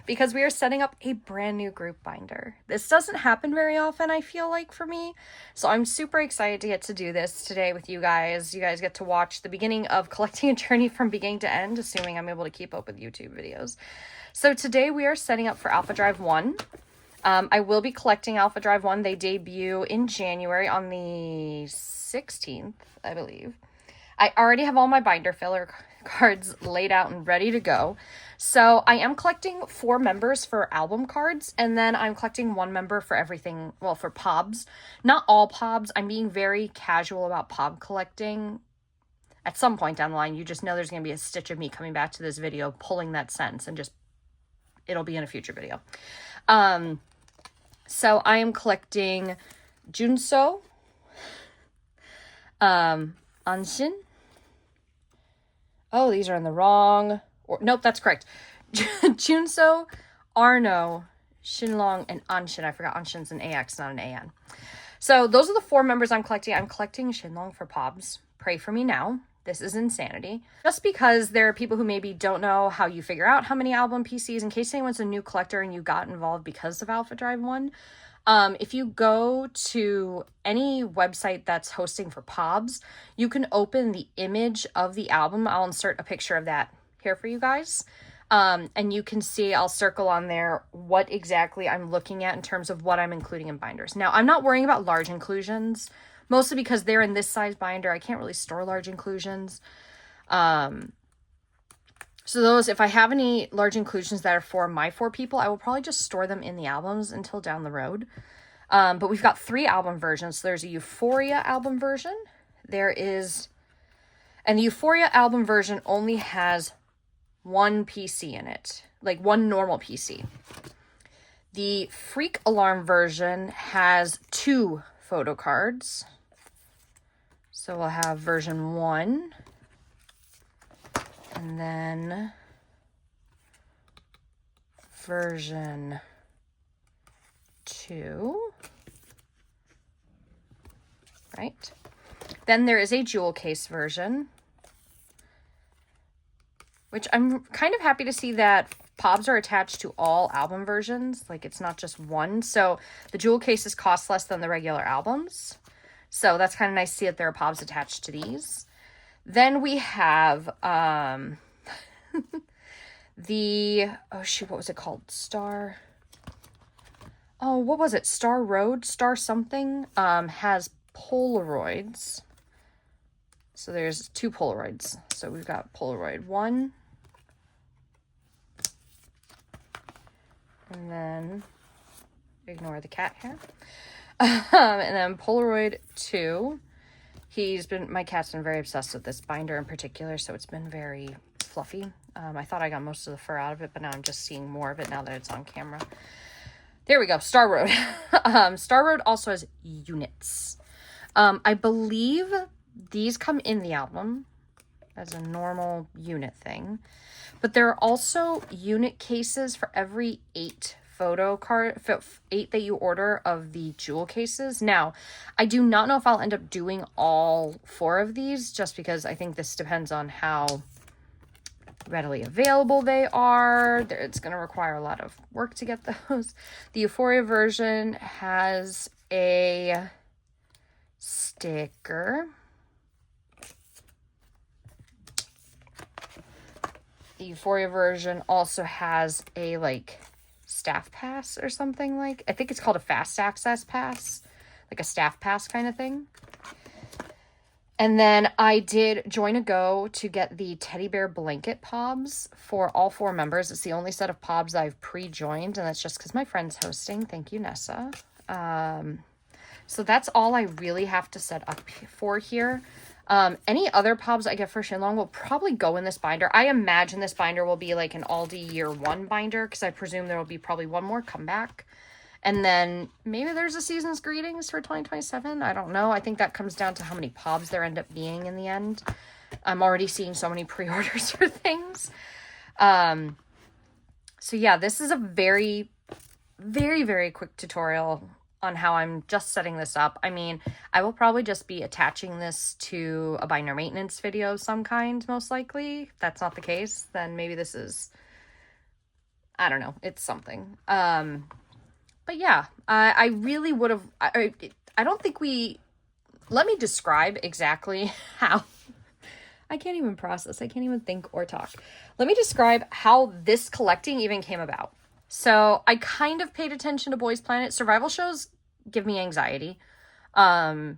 because we are setting up a brand new group binder. This doesn't happen very often, I feel like, for me. So I'm super excited to get to do this today with you guys. You guys get to watch the beginning of collecting a journey from beginning to end, assuming I'm able to keep up with YouTube videos. So today we are setting up for AlphaDriveOne. I will be collecting AlphaDriveOne. They debut in January on the 16th, I believe. I already have all my binder filler cards laid out and ready to go. So I am collecting 4 members for album cards, and then I'm collecting 1 member for everything, well, for POBs. Not all POBs. I'm being very casual about POB collecting. At some point down the line, you just know there's going to be a stitch of me coming back to this video, pulling that sentence, and just, it'll be in a future video. So I am collecting Junso, Anshin. Oh, these are in the wrong. Nope, that's correct. Junso, Arno, Shinlong, and Anshin. I forgot Anshin's an AX, not an AN. So those are the 4 members I'm collecting. I'm collecting Shinlong for POBs. Pray for me now. This is insanity. Just because there are people who maybe don't know how you figure out how many album PCs, in case anyone's a new collector and you got involved because of AlphaDriveOne. If you go to any website that's hosting for POBs, you can open the image of the album. I'll insert a picture of that here for you guys. And you can see, I'll circle on there what exactly I'm looking at in terms of what I'm including in binders. Now, I'm not worrying about large inclusions, mostly because they're in this size binder. I can't really store large inclusions. So those, if I have any large inclusions that are for my 4 people, I will probably just store them in the albums until down the road. But we've got 3 album versions. So there's a Euphoria album version. And the Euphoria album version only has 1 PC in it, like 1 normal PC. The Freak Alarm version has 2 photo cards. So we'll have version 1. And then version 2, right? Then there is a jewel case version, which I'm kind of happy to see that POBs are attached to all album versions. Like, it's not just one. So the jewel cases cost less than the regular albums. So that's kind of nice to see that there are POBs attached to these. Then we have the, oh shoot, what was it called? Star Road? Star something has Polaroids. So there's 2 Polaroids. So we've got Polaroid 1. And then, ignore the cat here. And then Polaroid 2. My cat's been very obsessed with this binder in particular, so it's been very fluffy. I thought I got most of the fur out of it, but now I'm just seeing more of it now that it's on camera. There we go, Star Road. Star Road also has units. I believe these come in the album as a normal unit thing, but there are also unit cases for every 8 photo card, 8 that you order of the jewel cases. Now, I do not know if I'll end up doing all 4 of these, just because I think this depends on how readily available they are. It's going to require a lot of work to get those. The Euphoria version has a sticker. The Euphoria version also has a, like, staff pass or something, like, I think it's called a fast access pass, like a staff pass kind of thing. And then I did join a go to get the teddy bear blanket POBs for all 4 members. It's the only set of POBs I've pre-joined, and that's just because my friend's hosting. Thank you, Nessa. So that's all I really have to set up for here. Any other POBs I get for Shinlong will probably go in this binder. I imagine this binder will be like an Aldi year 1 binder, because I presume there will be probably 1 more comeback. And then maybe there's a season's greetings for 2027. I don't know. I think that comes down to how many POBs there end up being in the end. I'm already seeing so many pre-orders for things. So yeah, this is a very, very, very quick tutorial on how I'm just setting this up. I mean, I will probably just be attaching this to a binder maintenance video of some kind, most likely. If that's not the case, then maybe this is, I don't know. It's something. But yeah, I really would have, I don't think let me describe exactly how, I can't even process. I can't even think or talk. Let me describe how this collecting even came about. So I kind of paid attention to Boys Planet. Survival shows give me anxiety. So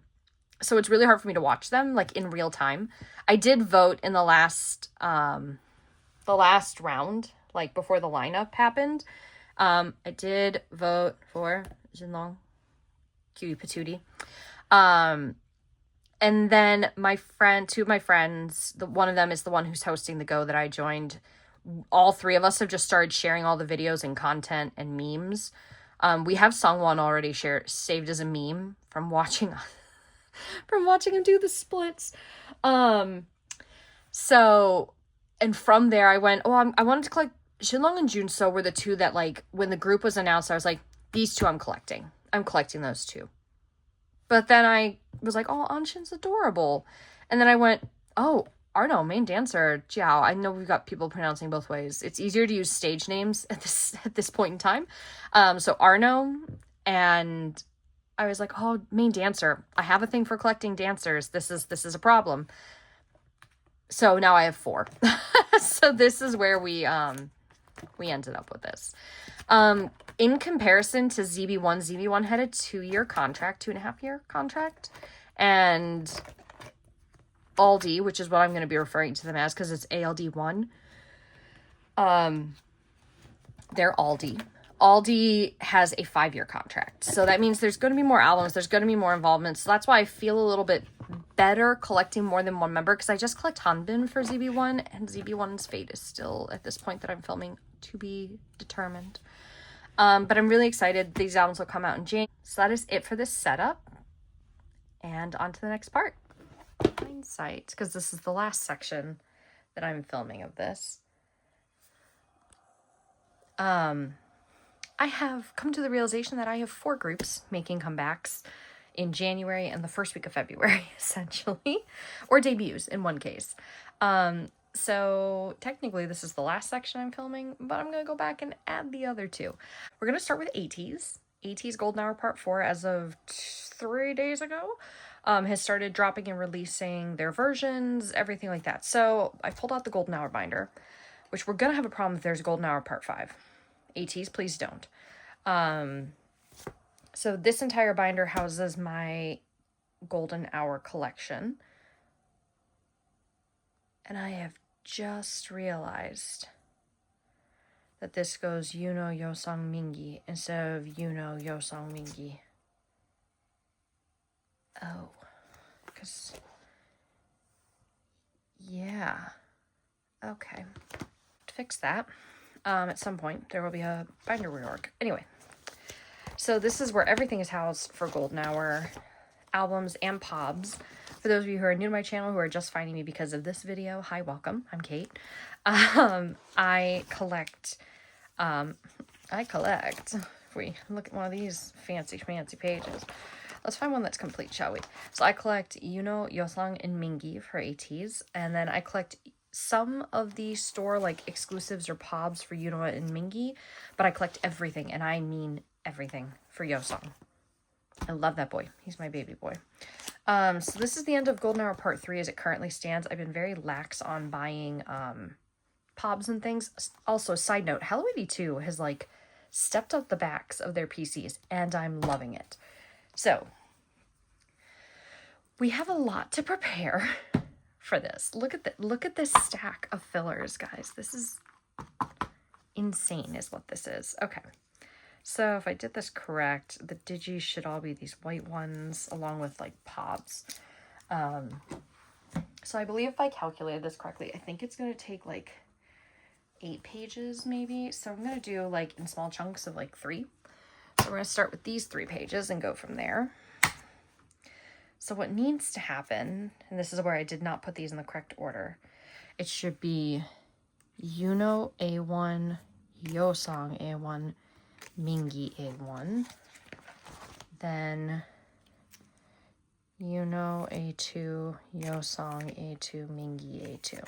it's really hard for me to watch them like in real time. I did vote in the last round, like before the lineup happened. I did vote for Jinlong, Cutie Patootie. And then two of my friends, one of them is the one who's hosting the Go that I joined. All three of us have just started sharing all the videos and content and memes. We have Sungwon already saved as a meme from watching him do the splits. So, and from there I went, I wanted to collect Shinlong and Junso were the two that, like, when the group was announced, I was like, these two I'm collecting. I'm collecting those two. But then I was like, oh, Anshin's adorable. And then I went, oh, Arno, main dancer, Jiao. I know we've got people pronouncing both ways. It's easier to use stage names at this point in time. So Arno, and I was like, oh, main dancer. I have a thing for collecting dancers. This is a problem. So now I have 4. So this is where we ended up with this. In comparison to ZeroBaseOne had a 2-year contract, 2.5-year contract. And Aldi, which is what I'm going to be referring to them as because it's ALD1. They're Aldi. Aldi has a 5-year contract. So that means there's going to be more albums. There's going to be more involvement. So that's why I feel a little bit better collecting more than one member, because I just collect Hanbin for ZeroBaseOne, and ZeroBaseOne's fate is still, at this point that I'm filming, to be determined. But I'm really excited. These albums will come out in January. So that is it for this setup. And on to the next part. Hindsight, because this is the last section that I'm filming of this. I have come to the realization that I have 4 groups making comebacks in January and the first week of February, essentially. Or debuts in one case. So technically this is the last section I'm filming, but I'm going to go back and add the other 2. We're going to start with Ateez. Ateez Golden Hour Part 4, as of 3 days ago, has started dropping and releasing their versions, everything like that. So I pulled out the Golden Hour binder, which we're going to have a problem if there's a Golden Hour Part 5. Ateez, please don't. So this entire binder houses my Golden Hour collection. And I have just realized that this goes Yuno Yosang Mingi instead of Yuno Yosang Mingi. Oh, because, yeah, okay. To fix that, at some point, there will be a binder reorg. Anyway, so this is where everything is housed for Golden Hour albums and pobs. For those of you who are new to my channel, who are just finding me because of this video, hi, welcome. I'm Kate. I collect, if we look at one of these fancy pages, let's find one that's complete, shall we? So I collect Yuno, Yosang, and Mingi for Ateez, and then I collect some of the store like exclusives or pobs for Yuno and Mingi, but I collect everything, and I mean everything, for Yosang. I love that boy. He's my baby boy. So this is the end of Golden Hour Part 3 as it currently stands. I've been very lax on buying pobs and things. Also, side note, Hello 82 has like stepped up the backs of their PCs, and I'm loving it. So we have a lot to prepare for this. Look at this stack of fillers, guys. This is insane is what this is. Okay. So if I did this correct, the digis should all be these white ones along with like pobs. So I believe if I calculated this correctly, I think it's going to take like 8 pages maybe. So I'm going to do like in small chunks of like 3. So we're going to start with these 3 pages and go from there. So what needs to happen, and this is where I did not put these in the correct order, it should be Yuno A1, Yosang A1, Mingi A1, then Yuno A2, Yosang A2, Mingi A2.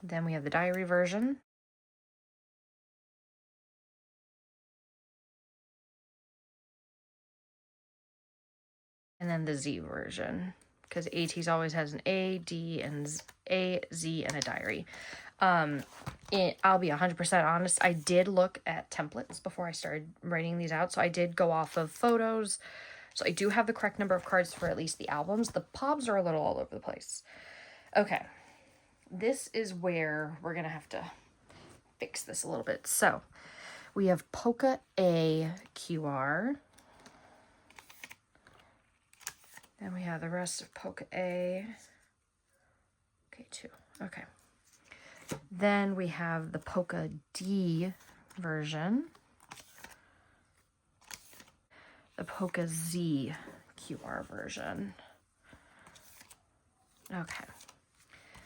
Then we have the diary version. and then the Z version, because Ateez always has an A, D, and A, Z, and a diary. I'll be 100% honest, I did look at templates before I started writing these out, so I did go off of photos. So I do have the correct number of cards for at least the albums. The pobs are a little all over the place. Okay, this is where we're gonna have to fix this a little bit. So we have Polka A QR. Then we have the rest of Polka A. Okay, 2. Okay. Then we have the Polka D version. The Polka Z QR version. Okay.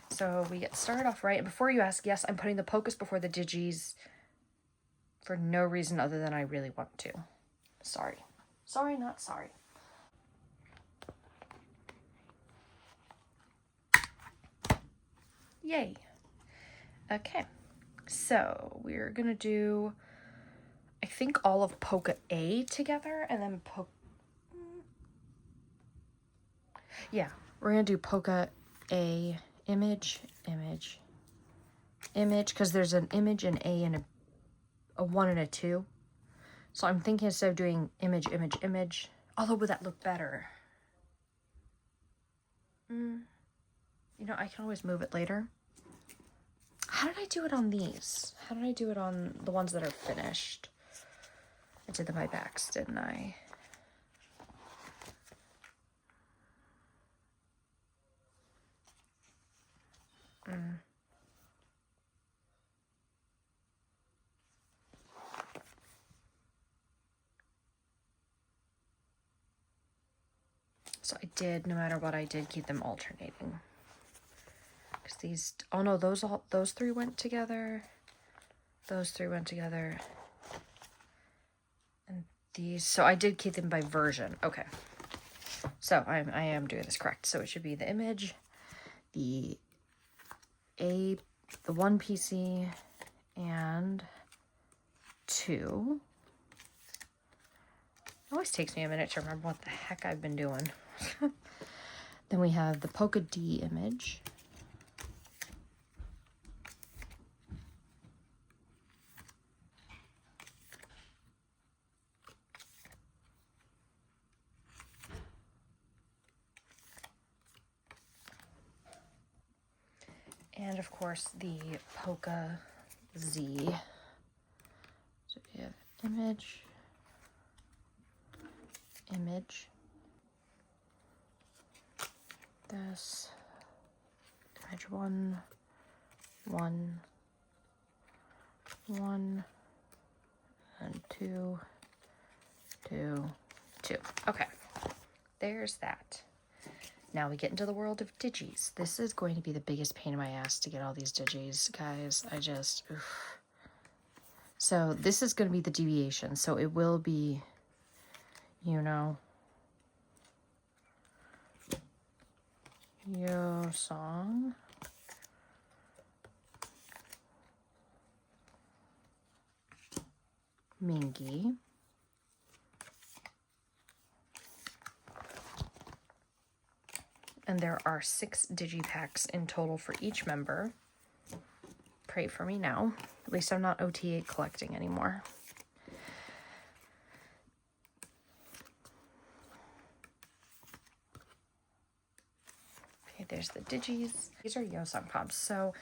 So we get started off right. And before you ask, yes, I'm putting the Polkas before the Digis for no reason other than I really want to. Sorry. Sorry, not sorry. Yay. Okay. So we're going to do, I think, all of Polka A together and then yeah, we're going to do Polka A image, image, image, because there's an image, an A, and a 1 and a 2. So I'm thinking instead of doing image, image, image, although would that look better? You know, I can always move it later. How did I do it on these? How did I do it on the ones that are finished? I did them by backs, didn't I? So I did, no matter what I did, keep them alternating. Because these, oh no, those 3 went together. Those 3 went together. And these, so I did keep them by version. Okay. So I am doing this correct. So it should be the image, the 1 PC, and 2. It always takes me a minute to remember what the heck I've been doing. Then we have the Polka D image. And of course the Polka Z. So we have image, image, this, image 1, 1, 1, and 2, 2, 2. Okay, there's that. Now we get into the world of digis. This is going to be the biggest pain in my ass to get all these digis, guys. I just, oof. So this is going to be the deviation. So it will be, you know, Yo Song, Mingy, and there are 6 digipacks in total for each member. Pray for me now. At least I'm not OTA collecting anymore. Okay, there's the digis. These are Yosong Pops. So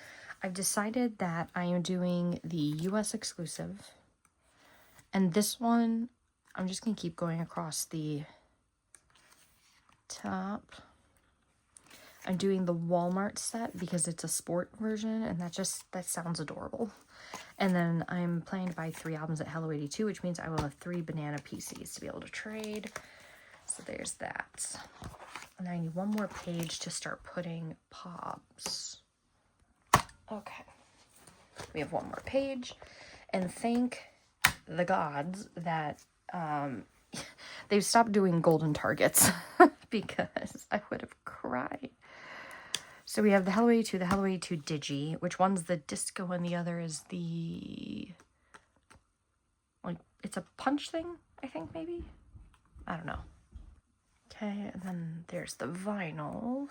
I've decided that I am doing the US exclusive. And this one, I'm just going to keep going across the top. I'm doing the Walmart set because it's a sport version, and that sounds adorable. And then I'm planning to buy 3 albums at Hello 82, which means I will have 3 banana PCs to be able to trade. So there's that. And I need 1 more page to start putting pops. Okay. We have 1 more page. And thank the gods that they've stopped doing golden targets because I would have cried. So we have the Hello 82, the Hello 82 Digi, which one's the disco and the other is the, like, it's a punch thing, I think, maybe? I don't know. Okay, and then there's the vinyl.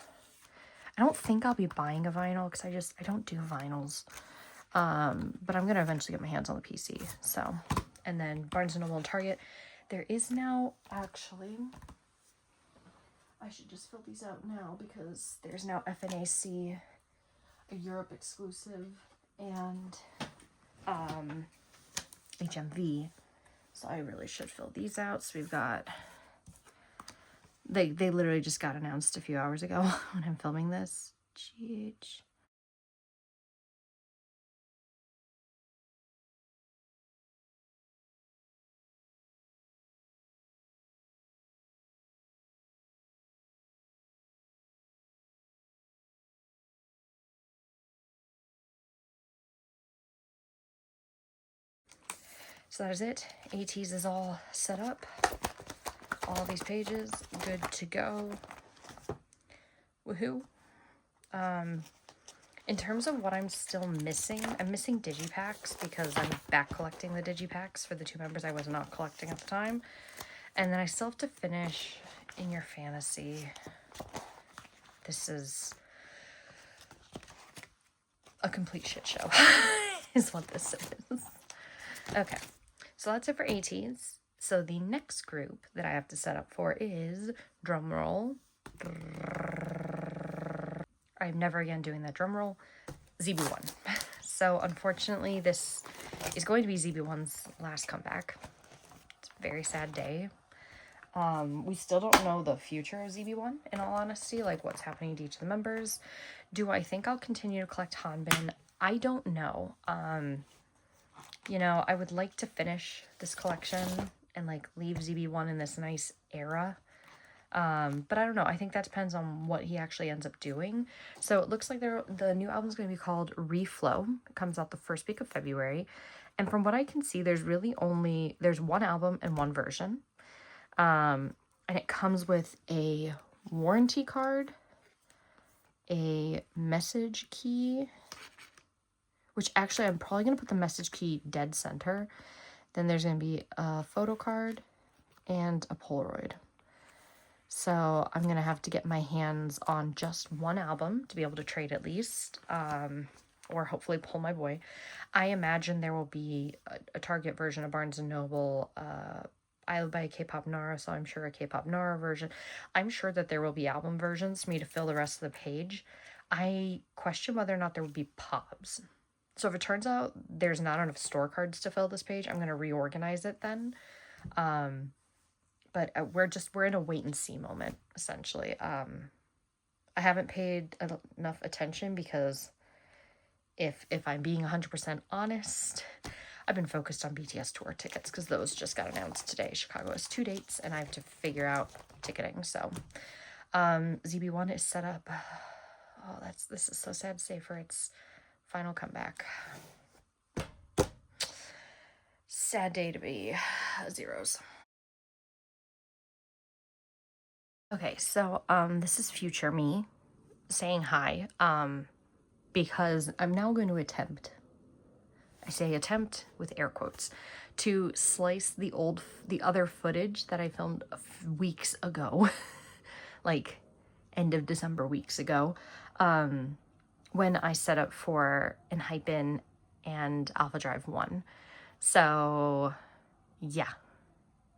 I don't think I'll be buying a vinyl because I don't do vinyls. But I'm gonna eventually get my hands on the PC. So, and then Barnes & Noble and Target. There is now actually, I should just fill these out now because there's now FNAC, a Europe exclusive, and HMV. So I really should fill these out. So we've got, they literally just got announced a few hours ago when I'm filming this. GH. So that is it. Ateez is all set up. All these pages, good to go. Woohoo. In terms of what I'm still missing, I'm missing digipacks because I'm back collecting the digipacks for the 2 members I was not collecting at the time. And then I still have to finish In Your Fantasy. This is a complete shit show, is what this is. Okay, so that's it for Ateez. So the next group that I have to set up for is, drumroll, I'm never again doing that drum roll, ZB1. So unfortunately, this is going to be ZB1's last comeback. It's a very sad day. We still don't know the future of ZB1, in all honesty, like what's happening to each of the members. Do I think I'll continue to collect Enhypen? I don't know. You know, I would like to finish this collection and like leave ZB1 in this nice era. But I don't know. I think that depends on what he actually ends up doing. So it looks like the new album is going to be called Reflow. It comes out the first week of February. And from what I can see, there's one album and one version. And it comes with a warranty card, a message key, which actually I'm probably going to put the message key dead center. Then there's going to be a photo card and a Polaroid. So I'm going to have to get my hands on just one album to be able to trade at least, or hopefully pull my boy. I imagine there will be a Target version of Barnes & Noble. I buy a K-pop Nara, so I'm sure a K-pop Nara version. I'm sure that there will be album versions for me to fill the rest of the page. I question whether or not there would be pops. So if it turns out there's not enough store cards to fill this page, I'm going to reorganize it then. But we're in a wait and see moment, essentially. I haven't paid enough attention because if I'm being 100% honest, I've been focused on BTS tour tickets because those just got announced today. Chicago has 2 dates and I have to figure out ticketing. So ZB1 is set up. Oh, this is so sad to say, for its final comeback. Sad day to be zeros. Okay, so this is future me saying hi, because I'm now going to attempt, I say attempt with air quotes, to slice the other footage that I filmed weeks ago, like end of December weeks ago, when I set up for Enhypen and AlphaDriveOne. So yeah.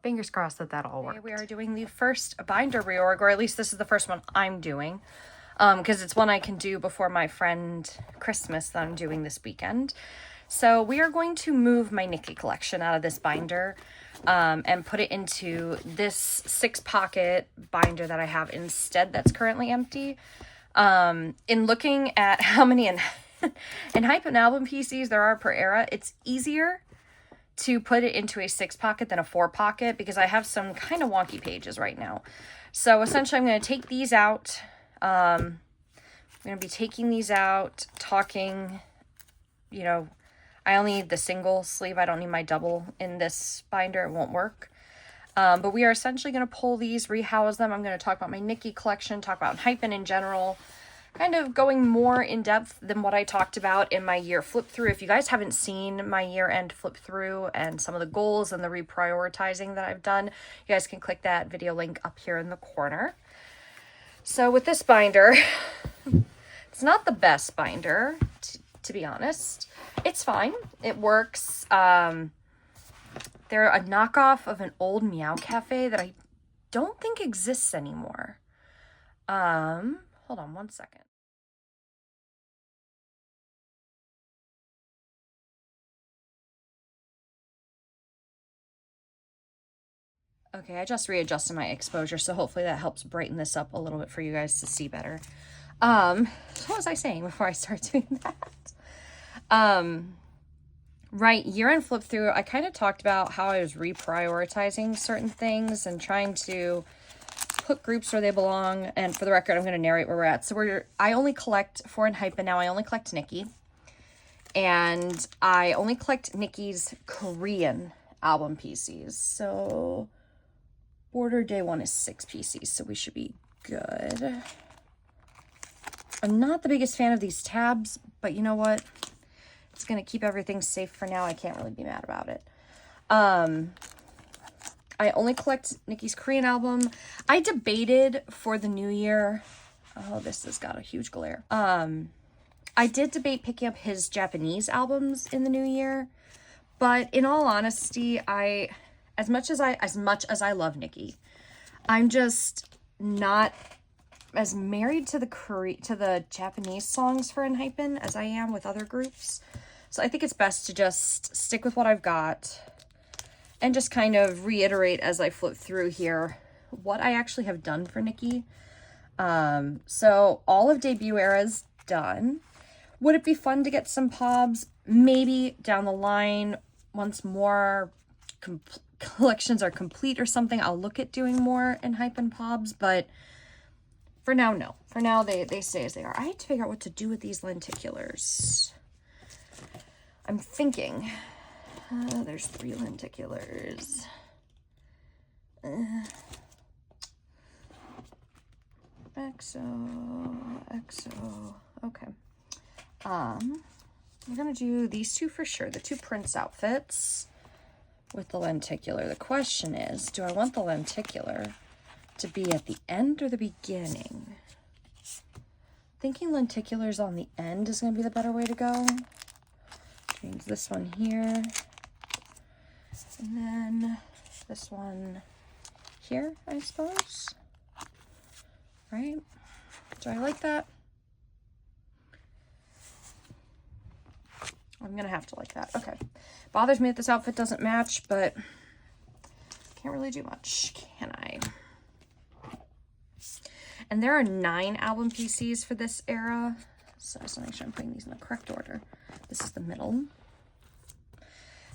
Fingers crossed that all worked. We are doing the first binder reorg, or at least this is the first one I'm doing, because it's one I can do before my friend Christmas that I'm doing this weekend. So we are going to move my Nikki collection out of this binder and put it into this 6-pocket binder that I have instead that's currently empty. In looking at how many Enhypen album PCs there are per era, it's easier to put it into a 6-pocket than a 4-pocket because I have some kind of wonky pages right now. So essentially I'm going to take these out. I'm going to be taking these out, talking, you know, I only need the single sleeve. I don't need my double in this binder. It won't work. But we are essentially going to pull these, rehouse them. I'm going to talk about my Nikki collection, talk about Enhypen in general, kind of going more in depth than what I talked about in my year flip through. If you guys haven't seen my year end flip through and some of the goals and the reprioritizing that I've done, you guys can click that video link up here in the corner. So with this binder, it's not the best binder, to be honest. It's fine. It works. They're a knockoff of an old Meow Cafe that I don't think exists anymore. Hold on one second. Okay, I just readjusted my exposure, so hopefully that helps brighten this up a little bit for you guys to see better. What was I saying before I start doing that? Right, year-end flip through, I kind of talked about how I was reprioritizing certain things and trying to put groups where they belong. And for the record, I'm going to narrate where we're at. So I only collect for Enhypen now. I only collect Nikki, and I only collect Nikki's Korean album PCs. So order day 1 is 6 PCs, so we should be good. I'm not the biggest fan of these tabs, but you know what? It's going to keep everything safe for now. I can't really be mad about it. I only collect Nikki's Korean album. I debated for the new year. Oh, this has got a huge glare. I did debate picking up his Japanese albums in the new year, but in all honesty, as much as I love Nikki, I'm just not as married to the Japanese songs for Enhypen as I am with other groups. So I think it's best to just stick with what I've got and just kind of reiterate as I flip through here what I actually have done for Nikki. So all of debut era's done. Would it be fun to get some pobs? Maybe down the line, once more collections are complete or something, I'll look at doing more Enhypen pobs, but for now, no. For now, they stay as they are. I had to figure out what to do with these lenticulars. I'm thinking. There's 3 lenticulars. XO. Okay. We're gonna do these 2 for sure. The 2 Prince outfits with the lenticular. The question is, do I want the lenticular to be at the end or the beginning? Thinking lenticulars on the end is going to be the better way to go. Which means this one here. And then this one here, I suppose. Right? Do I like that? I'm going to have to like that. Okay. Bothers me that this outfit doesn't match, but can't really do much, can I? And there are 9 album PCs for this era. So I just want to make sure I'm putting these in the correct order. This is the middle.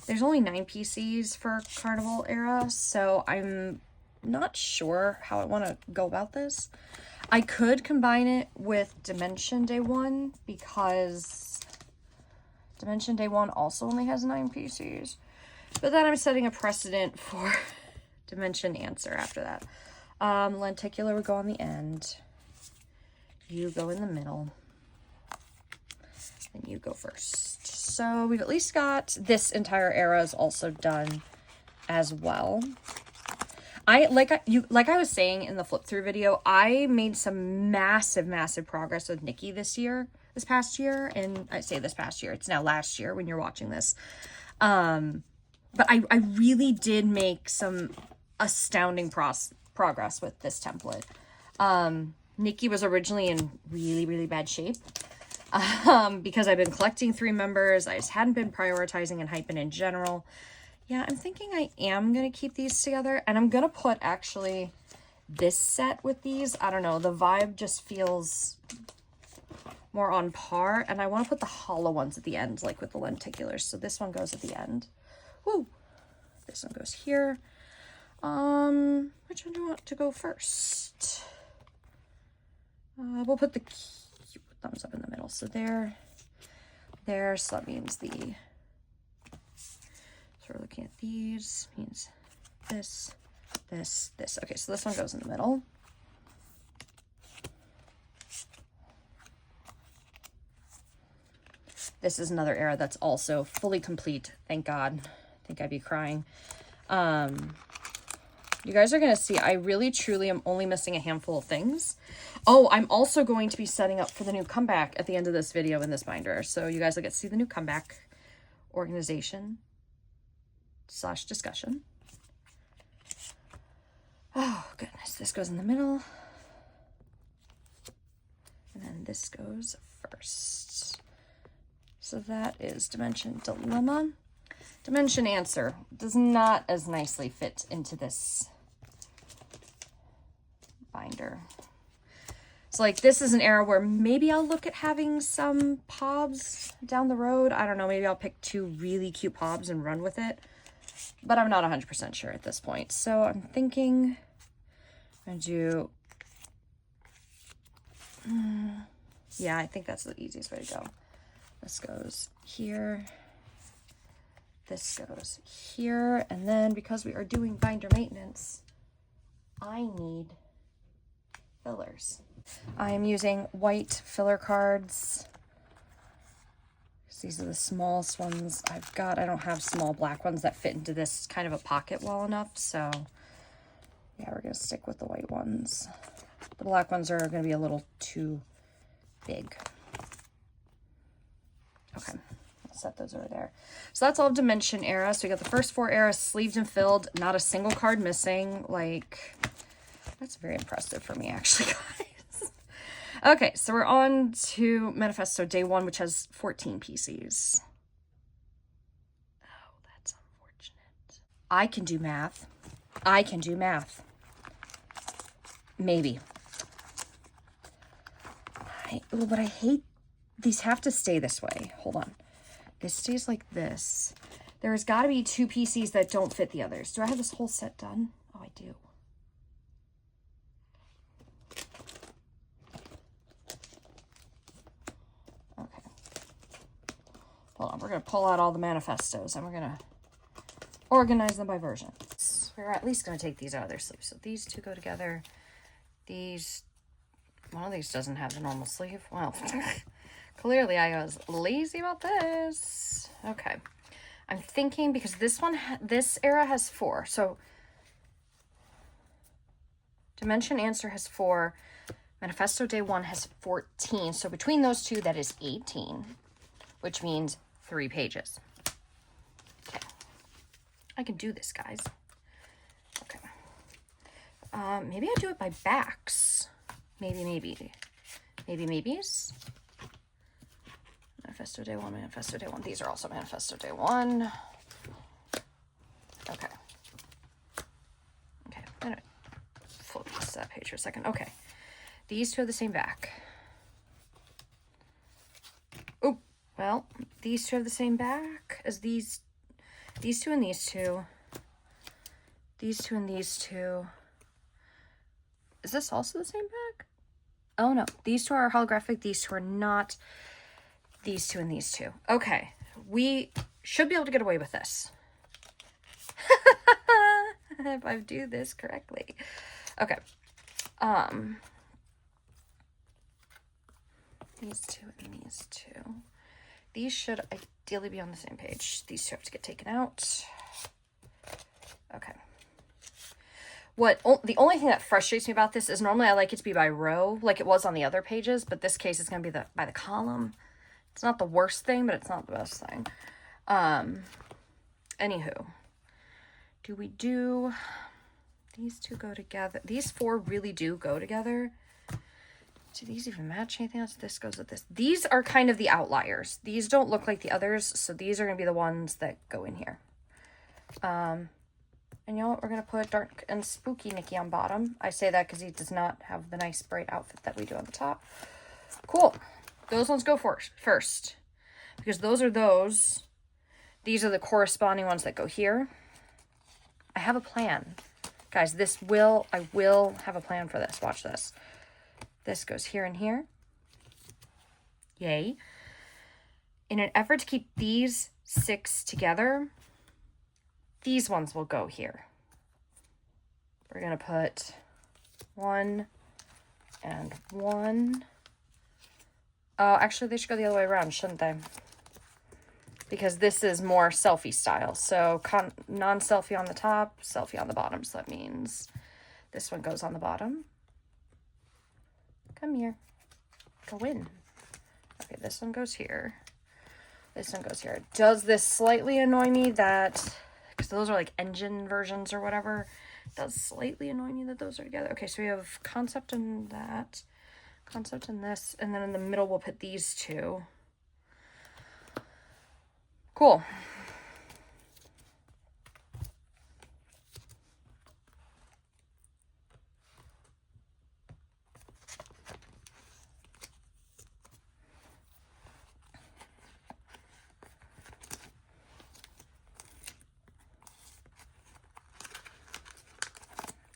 There's only 9 PCs for Carnival era, so I'm not sure how I want to go about this. I could combine it with Dimension Day 1 because Dimension Day 1 also only has 9 PCs. But then I'm setting a precedent for Dimension Answer after that. Lenticular would go on the end. You go in the middle. And you go first. So we've at least got this entire era is also done as well. Like I was saying in the flip through video, I made some massive progress with Nikki this past year. And I say this past year, it's now last year when you're watching this. But I really did make some astounding progress with this template. Nikki was originally in really bad shape because I've been collecting 3 members. I just hadn't been prioritizing Enhypen in general. Yeah, I'm thinking I am going to keep these together, and I'm going to put actually this set with these. I don't know, the vibe just feels more on par, and I want to put the hollow ones at the end, like with the lenticulars. So this one goes at the end. Woo! This one goes here. Which one do I want to go first? We'll put the cute thumbs up in the middle. So there. So that means so we're looking at these, means this. Okay, so this one goes in the middle. This is another era that's also fully complete. Thank God. I think I'd be crying. You guys are going to see, I really truly am only missing a handful of things. Oh, I'm also going to be setting up for the new comeback at the end of this video in this binder. So you guys will get to see the new comeback organization / discussion. Oh, goodness. This goes in the middle. And then this goes first. So that is Dimension Dilemma. Dimension Answer does not as nicely fit into this binder. So like this is an era where maybe I'll look at having some pobs down the road. I don't know, maybe I'll pick 2 really cute pobs and run with it. But I'm not 100% sure at this point. So I'm thinking I'm going to do... yeah, I think that's the easiest way to go. This goes here. This goes here. And then because we are doing binder maintenance, I need fillers. I am using white filler cards. These are the smallest ones I've got. I don't have small black ones that fit into this kind of a pocket well enough. So yeah, we're going to stick with the white ones. The black ones are going to be a little too big. Okay, I'll set those over there. So that's all Dimension era. So we got the first 4 eras sleeved and filled. Not a single card missing. Like, that's very impressive for me, actually, guys. Okay, so we're on to Manifesto Day 1, which has 14 PCs. Oh, that's unfortunate. I can do math. I can do math. Maybe. But I hate, these have to stay this way. Hold on. This stays like this. There has got to be 2 PCs that don't fit the others. Do I have this whole set done? Oh, I do. Okay. Hold on. We're going to pull out all the manifestos and we're going to organize them by version. So we're at least going to take these out of their sleeves. So these 2 go together. These... one of these doesn't have the normal sleeve. Well, clearly I was lazy about this. Okay. I'm thinking because this era has 4. So Dimension Answer has 4. Manifesto Day 1 has 14. So between those 2, that is 18, which means 3 pages. Okay. I can do this, guys. Okay. Maybe I do it by backs. Maybes. Manifesto Day 1, Manifesto Day 1. These are also Manifesto Day 1. Okay. Okay, I'm gonna flip this that page for a second. Okay. These 2 are the same back. Oh, well, these 2 have the same back as these 2 and these 2. These 2 and these 2. Is this also the same back? Oh, no. These 2 are holographic. These 2 are not. These 2 and these 2. Okay. We should be able to get away with this. If I do this correctly. Okay. These 2 and these 2. These should ideally be on the same page. These 2 have to get taken out. Okay. The only thing that frustrates me about this is normally I like it to be by row, like it was on the other pages, but this case it's going to be by the column. It's not the worst thing, but it's not the best thing. Anywho, do we do these 2 go together? These 4 really do go together. Do these even match anything else? This goes with this. These are kind of the outliers. These don't look like the others, so these are going to be the ones that go in here. And you know what? We're going to put Dark and Spooky Nikki on bottom. I say that because he does not have the nice bright outfit that we do on the top. Cool. Those ones go first. Because those are those. These are the corresponding ones that go here. I have a plan. Guys, I will have a plan for this. Watch this. This goes here and here. Yay. In an effort to keep these 6 together, these ones will go here. We're going to put 1 and 1. Oh, actually, they should go the other way around, shouldn't they? because this is more selfie style. So non-selfie on the top, selfie on the bottom. So that means this one goes on the bottom. Come here. Go in. Okay, this one goes here. This one goes here. Does this slightly annoy me that, because those are like engine versions or whatever, it does slightly annoy me that those are together. Okay, so we have concept and that, concept and this, and then in the middle we'll put these two. Cool.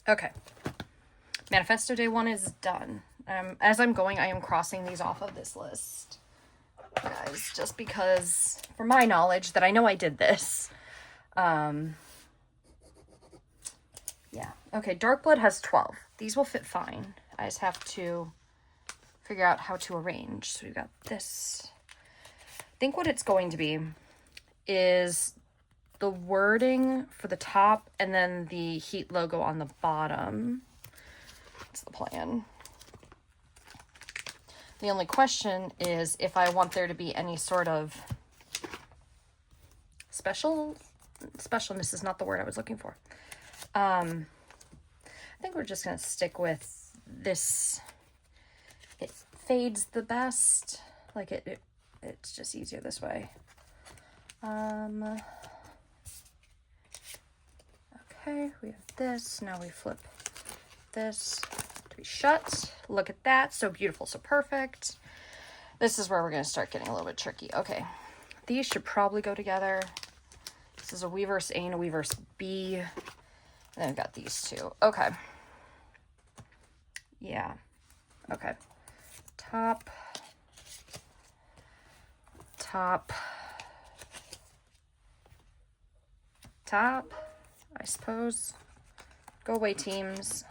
Okay. Manifesto day 1 is done. As I'm going, I am crossing these off of this list, guys, just because, for my knowledge, that I know I did this. Yeah. Okay, Dark Blood has 12. These will fit fine. I just have to figure out how to arrange. So we've got this. I think what it's going to be is the wording for the top and then the heat logo on the bottom. That's the plan. The only question is if I want there to be any sort of specialness is not the word I was looking for. I think we're just going to stick with this. It fades the best. Like it's just easier this way. Okay, we have this. Now we flip this to be shut. Look at that. So beautiful, so perfect. This is where we're going to start getting a little bit tricky. Okay, these should probably go together. This is a Weverse A and a Weverse B. And then I've got these two. Okay. Yeah. Okay. Top. I suppose. Go away, teams.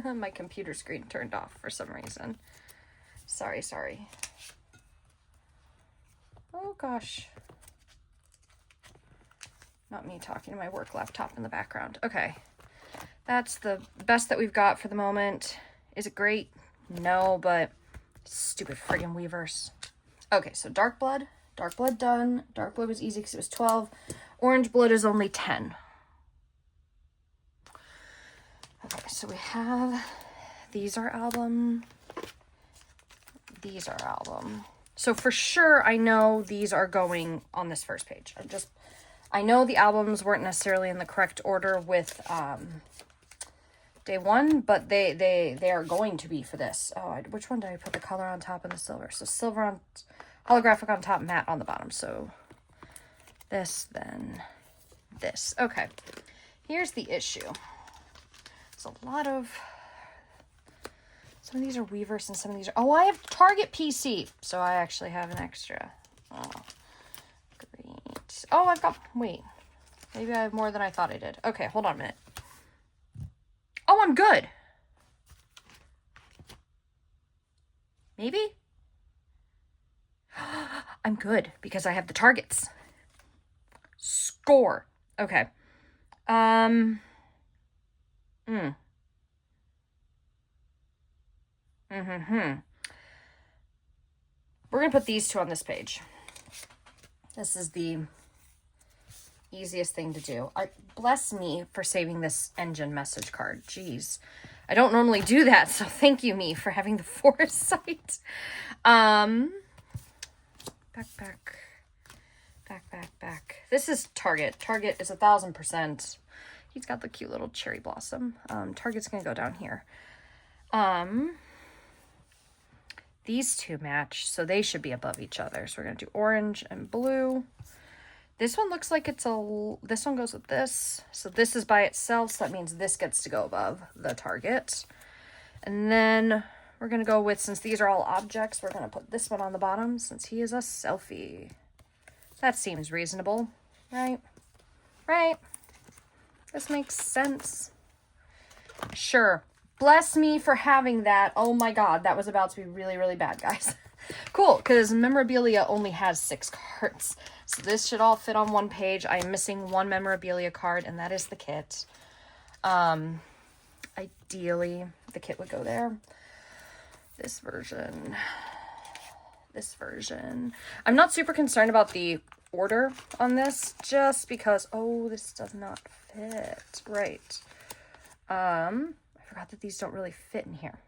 My computer screen turned off for some reason. Sorry. Oh, gosh. Not me talking to my work laptop in the background. Okay. That's the best that we've got for the moment. Is it great? No, but stupid friggin' Weverse. Okay, so Dark Blood. Dark Blood done. Dark Blood was easy because it was 12. Orange Blood is only 10. Okay, so we have... These are album. These are album. So for sure, I know these are going on this first page. I know the albums weren't necessarily in the correct order with day 1, but they are going to be for this. Oh, which one did I put the color on top and the silver? So silver on... Holographic on top, matte on the bottom. So this, then this. Okay. Here's the issue. There's a lot of... Some of these are Weverse and some of these are... Oh, I have Target PC. So I actually have an extra. Oh, great. Oh, I've got... Wait. Maybe I have more than I thought I did. Okay, hold on a minute. Oh, I'm good. Maybe? I'm good because I have the targets. Score. Okay. We're going to put these two on this page. This is the easiest thing to do. Bless me for saving this engine message card. Jeez. I don't normally do that, so thank you, me, for having the foresight. Back. This is Target. Target is 1000%. He's got the cute little cherry blossom. Target's gonna go down here. These two match, so they should be above each other. So we're gonna do orange and blue. This one looks like it's this one goes with this. So this is by itself, so that means this gets to go above the Target. And then we're going to go with, since these are all objects, we're going to put this one on the bottom since he is a selfie. That seems reasonable, right? Right? This makes sense. Sure. Bless me for having that. Oh my god, that was about to be really, really bad, guys. Cool, because memorabilia only has 6 cards. So this should all fit on one page. I am missing 1 memorabilia card, and that is the kit. Ideally, the kit would go there. This version. I'm not super concerned about the order on this, just because, oh, this does not fit. Right. I forgot that these don't really fit in here.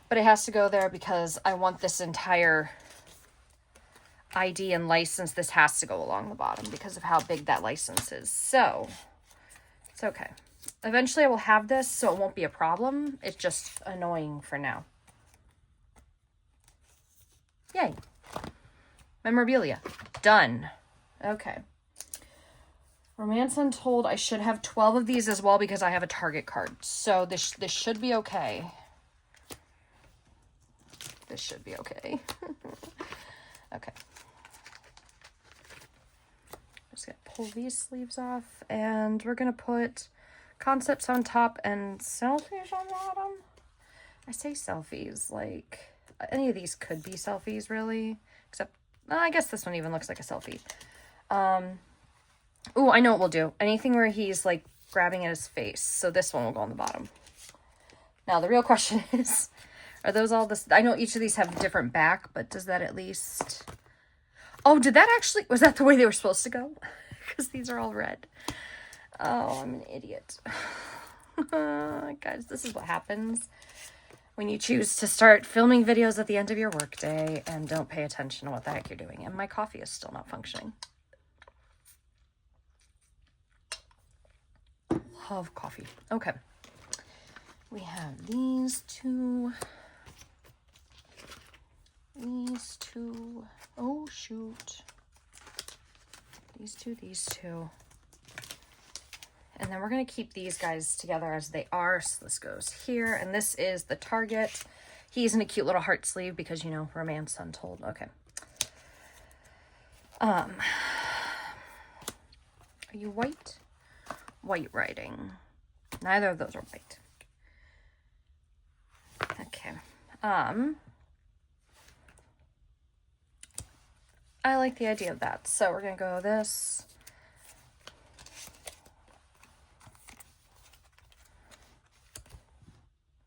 But it has to go there because I want this entire ID and license. This has to go along the bottom because of how big that license is. So, it's okay. Eventually I will have this, so it won't be a problem. It's just annoying for now. Yay. Memorabilia. Done. Okay. Romance Untold. I should have 12 of these as well because I have a Target card. So this should be okay. This should be okay. Okay. Just gonna pull these sleeves off, and we're gonna put concepts on top and selfies on bottom. I say selfies, like any of these could be selfies really, except I guess this one even looks like a selfie. Oh, I know what we'll do. Anything where he's like grabbing at his face. So this one will go on the bottom. Now the real question is, are those all this? I know each of these have a different back, but does that at least... Oh, did that actually... Was that the way they were supposed to go? Because these are all red. Oh, I'm an idiot. Guys, this is what happens when you choose to start filming videos at the end of your workday and don't pay attention to what the heck you're doing. And my coffee is still not functioning. Love coffee. Okay. We have these two. These two. Oh, shoot. These two. And then we're going to keep these guys together as they are. So this goes here. And this is the Target. He's in a cute little heart sleeve because, you know, Romance Untold. Okay. Are you white? White writing. Neither of those are white. Okay. I like the idea of that. So we're going to go this.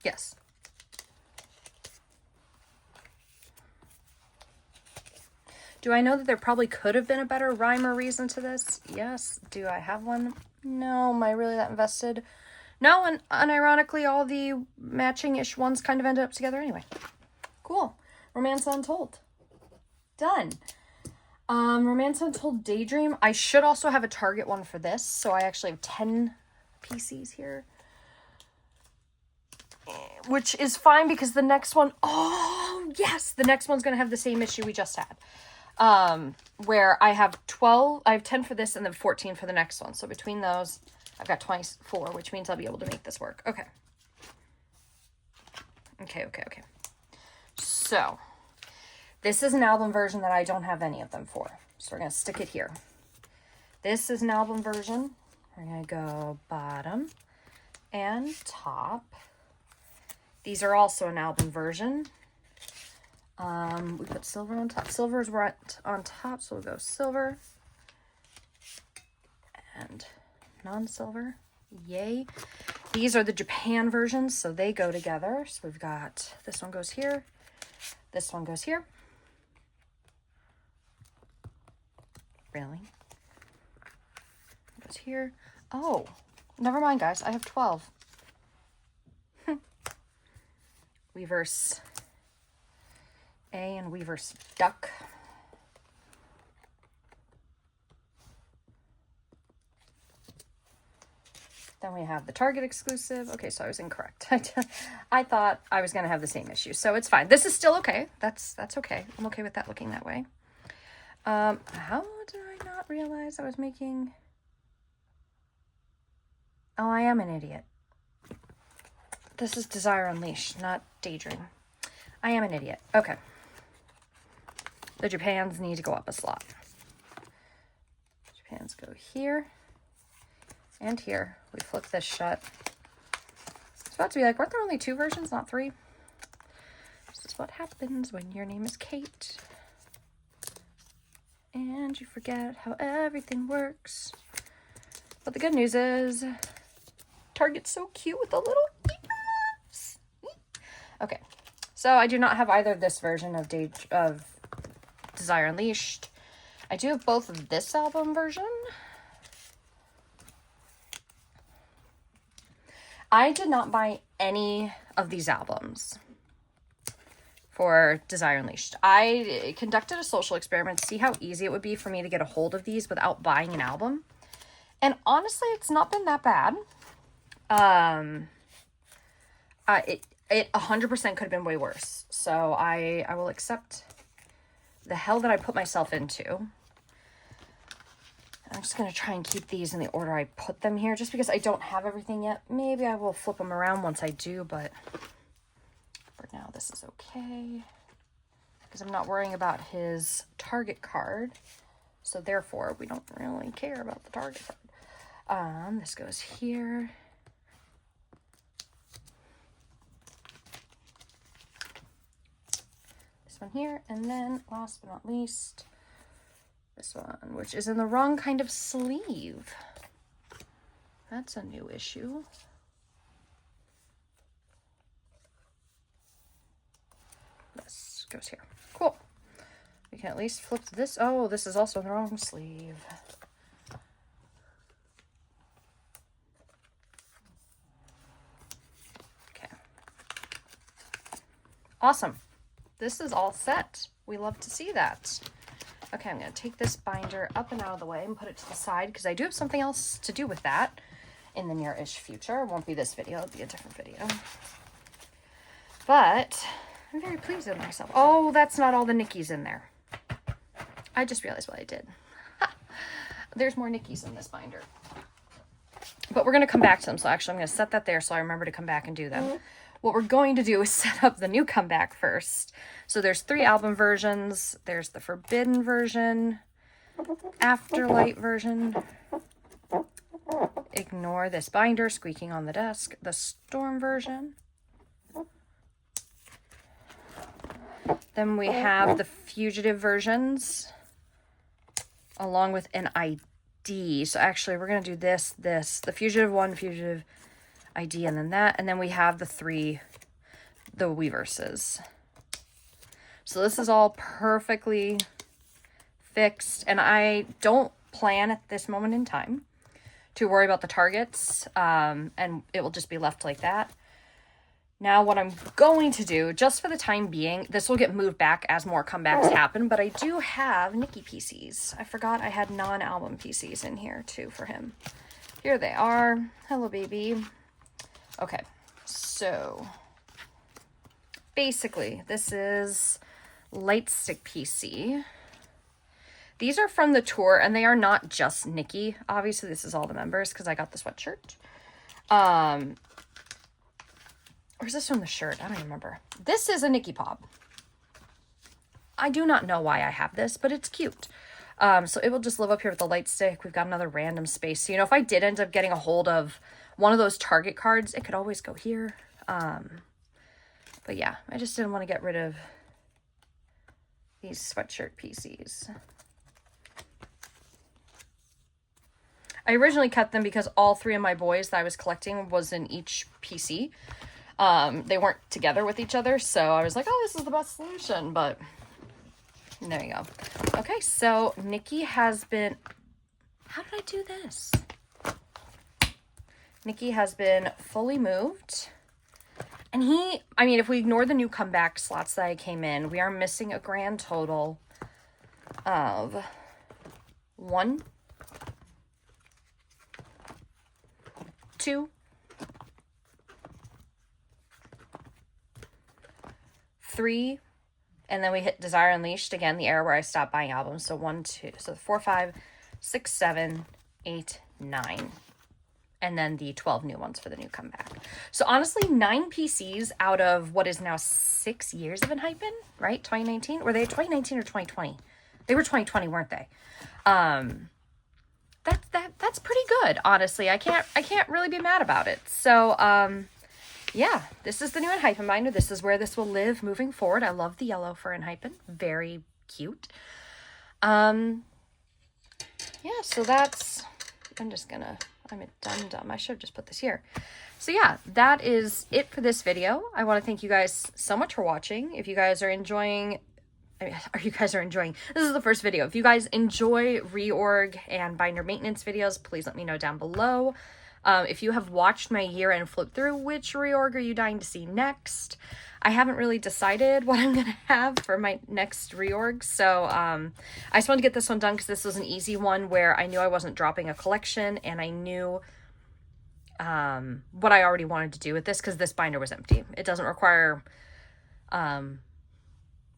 Yes. Do I know that there probably could have been a better rhyme or reason to this? Yes. Do I have one? No. Am I really that invested? No, and unironically, all the matching-ish ones kind of ended up together anyway. Cool. Romance Untold. Done. Romance Untold Daydream. I should also have a Target one for this, so I actually have 10 PCs here. Which is fine because the next one... Oh, yes! The next one's going to have the same issue we just had. Where I have 12... I have 10 for this and then 14 for the next one. So between those... I've got 24, which means I'll be able to make this work. Okay. Okay. So, this is an album version that I don't have any of them for. So we're going to stick it here. This is an album version. We're going to go bottom and top. These are also an album version. We put silver on top. Silver is right on top, so we'll go silver. And... non-silver. Yay. These are the Japan versions, so they go together. So we've got, this one goes here. This one goes here. Really? Goes here. Oh, never mind, guys. I have 12. Weverse A and Weverse Duck. Then we have the Target exclusive. Okay, so I was incorrect. I thought I was going to have the same issue, so it's fine. This is still okay. That's okay. I'm okay with that looking that way. How did I not realize I was making... Oh, I am an idiot. This is Desire Unleashed, not Daydream. I am an idiot. Okay. The Japans need to go up a slot. Japans go here and here. We flip this shut. It's about to be like, weren't there only 2 versions, not 3? This is what happens when your name is Kate. And you forget how everything works. But the good news is, Target's so cute with the little ears. Okay, so I do not have either of this version of Desire Unleashed. I do have both of this album version. I did not buy any of these albums for Desire Unleashed. I conducted a social experiment to see how easy it would be for me to get a hold of these without buying an album. And honestly, it's not been that bad. It 100% could have been way worse. So I will accept the hell that I put myself into. I'm just going to try and keep these in the order I put them here, just because I don't have everything yet. Maybe I will flip them around once I do, but for now this is okay, because I'm not worrying about his Target card, so therefore we don't really care about the Target card. This goes here. This one here, and then last but not least, this one, which is in the wrong kind of sleeve. That's a new issue. This goes here. Cool. We can at least flip this. Oh, this is also in the wrong sleeve. Okay. Awesome. This is all set. We love to see that. Okay, I'm going to take this binder up and out of the way and put it to the side, because I do have something else to do with that in the near-ish future. It won't be this video. It'll be a different video. But I'm very pleased with myself. Oh, that's not all the Nickies in there. I just realized what I did. There's more Nickies in this binder. But we're going to come back to them. So actually, I'm going to set that there so I remember to come back and do them. What we're going to do is set up the new comeback first. So there's 3 album versions. There's the Forbidden version, Afterlight version. Ignore this binder squeaking on the desk. The Storm version. Then we have the Fugitive versions, along with an ID. So actually, we're going to do this, the Fugitive one, Fugitive ID, and then that. And then we have the Weverses. So this is all perfectly fixed. And I don't plan at this moment in time to worry about the targets. And it will just be left like that. Now, what I'm going to do, just for the time being, this will get moved back as more comebacks happen, but I do have Nikki PCs. I forgot I had non-album PCs in here, too, for him. Here they are. Hello, baby. Okay, so basically, this is Lightstick PC. These are from the tour, and they are not just Nikki. Obviously, this is all the members, because I got the sweatshirt. Or is this from the shirt? I don't even remember. This is a Nikki Pop. I do not know why I have this, but it's cute. So it will just live up here with the light stick. We've got another random space. So, you know, if I did end up getting a hold of one of those Target cards, it could always go here. But yeah, I just didn't want to get rid of these sweatshirt PCs. I originally cut them because all 3 of my boys that I was collecting was in each PC. They weren't together with each other, so I was like, oh, this is the best solution, but there you go. Okay, so Nikki has been, how did I do this? Nikki has been fully moved, and I mean, if we ignore the new comeback slots that I came in, we are missing a grand total of 1, 2, 3, and then we hit Desire Unleashed again, the era where I stopped buying albums. So 1, 2, so 4, 5, 6, 7, 8, 9, and then the 12 new ones for the new comeback. So honestly, 9 PCs out of what is now 6 years of Enhypen, right? 2019. Were they 2019 or 2020? They were 2020, weren't they? That's pretty good, honestly. I can't really be mad about it. So yeah, this is the new Enhypen binder. This is where this will live moving forward. I love the yellow for Enhypen. Very cute. Yeah, so that's, I'm a dum-dum. I should have just put this here. So yeah, that is it for this video. I want to thank you guys so much for watching. If you guys are enjoying, this is the first video. If you guys enjoy reorg and binder maintenance videos, please let me know down below. If you have watched my year-end flip through, which reorg are you dying to see next? I haven't really decided what I'm going to have for my next reorg, so I just wanted to get this one done because this was an easy one where I knew I wasn't dropping a collection, and I knew what I already wanted to do with this because this binder was empty. It doesn't require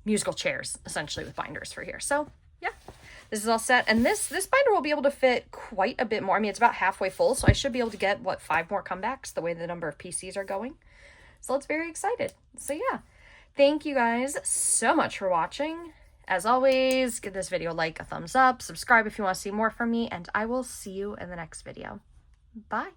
musical chairs, essentially, with binders for here. So, yeah. This is all set, and this binder will be able to fit quite a bit more. I mean, it's about halfway full, so I should be able to get, what, 5 more comebacks, the way the number of PCs are going. So it's very excited. So yeah, thank you guys so much for watching. As always, give this video a like, a thumbs up, subscribe if you want to see more from me, and I will see you in the next video. Bye.